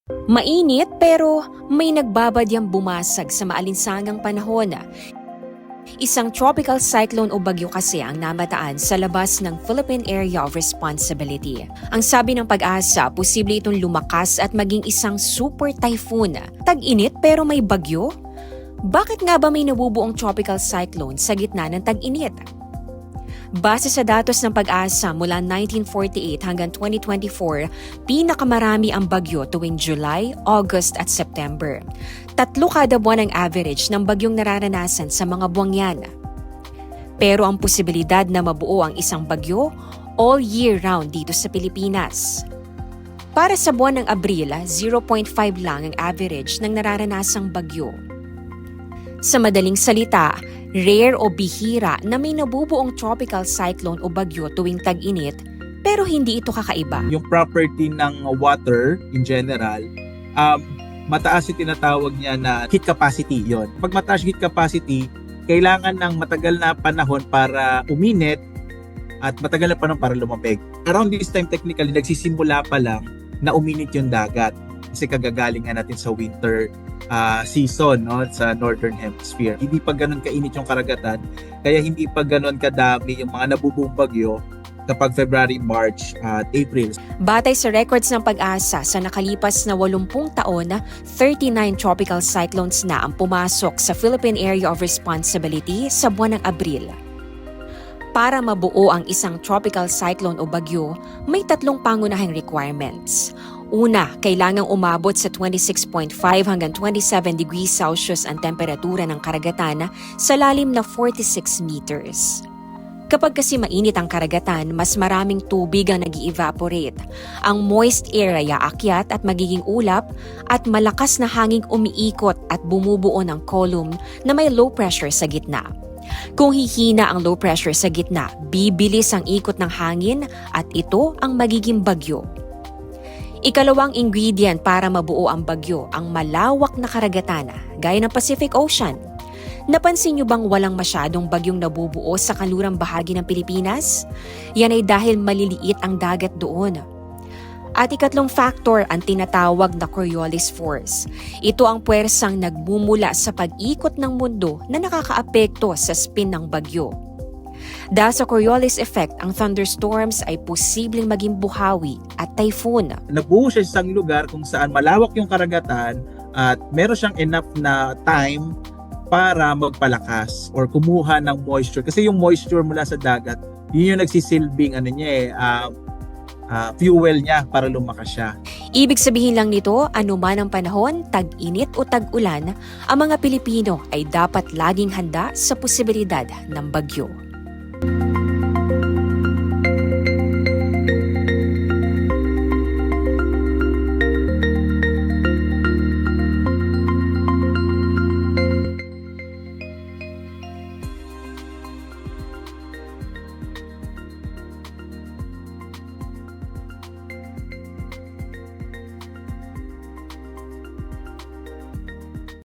Mainit pero may nagbabadyang bumasag sa maalinsangang panahon. Isang tropical cyclone o bagyo kasi ang namataan sa labas ng Philippine Area of Responsibility. Ang sabi ng Pag-asa, posible itong lumakas at maging isang super typhoon. Tag-init pero may bagyo? Bakit nga ba may nabubuong tropical cyclone sa gitna ng tag-init? Base sa datos ng Pag-asa mula 1948 hanggang 2024, pinakamarami ang bagyo tuwing July, August at September. 3 kada buwan ang average ng bagyong nararanasan sa mga buwang yan. Pero ang posibilidad na mabuo ang isang bagyo all year round dito sa Pilipinas. Para sa buwan ng Abril, 0.5 lang ang average ng nararanasang bagyo. Sa madaling salita, rare o bihira na may nabubuong tropical cyclone o bagyo tuwing tag-init, pero hindi ito kakaiba. Yung property ng water in general, mataas yung tinatawag niya na heat capacity yon. Pag mataas heat capacity, kailangan ng matagal na panahon para uminit at matagal na panahon para lumamig. Around this time, technically, nagsisimula pa lang na uminit yung dagat. Kasi kagagaling nga natin sa winter season, no, sa Northern Hemisphere. Hindi pa ganun kainit yung karagatan, kaya hindi pa ganun kadami yung mga nabubuong bagyo kapag February, March at April. Batay sa records ng Pag-asa, sa nakalipas na 80 taon, 39 tropical cyclones na ang pumasok sa Philippine Area of Responsibility sa buwan ng Abril. Para mabuo ang isang tropical cyclone o bagyo, may 3 pangunahing requirements. Una, kailangang umabot sa 26.5 hanggang 27 degrees Celsius ang temperatura ng karagatan sa lalim na 46 meters. Kapag kasi mainit ang karagatan, mas maraming tubig ang nag-evaporate. Ang moist air ay aakyat at magiging ulap at malakas na hanging umiikot at bumubuo ng column na may low pressure sa gitna. Kung hihina ang low pressure sa gitna, bibilis ang ikot ng hangin at ito ang magiging bagyo. Ikalawang ingredient para mabuo ang bagyo, ang malawak na karagatan, gaya ng Pacific Ocean. Napansin niyo bang walang masyadong bagyong nabubuo sa kanlurang bahagi ng Pilipinas? Yan ay dahil maliliit ang dagat doon. At ikatlong factor, ang tinatawag na Coriolis Force. Ito ang puwersang nagmumula sa pag-ikot ng mundo na nakakaapekto sa spin ng bagyo. Dahil sa Coriolis effect, ang thunderstorms ay posibleng maging buhawi at typhoon. Nabuo siya sa isang lugar kung saan malawak yung karagatan at meron siyang enough na time para magpalakas or kumuha ng moisture. Kasi yung moisture mula sa dagat, yun yung nagsisilbing fuel niya para lumakas siya. Ibig sabihin lang nito, anuman ang panahon, tag-init o tag-ulan, ang mga Pilipino ay dapat laging handa sa posibilidad ng bagyo.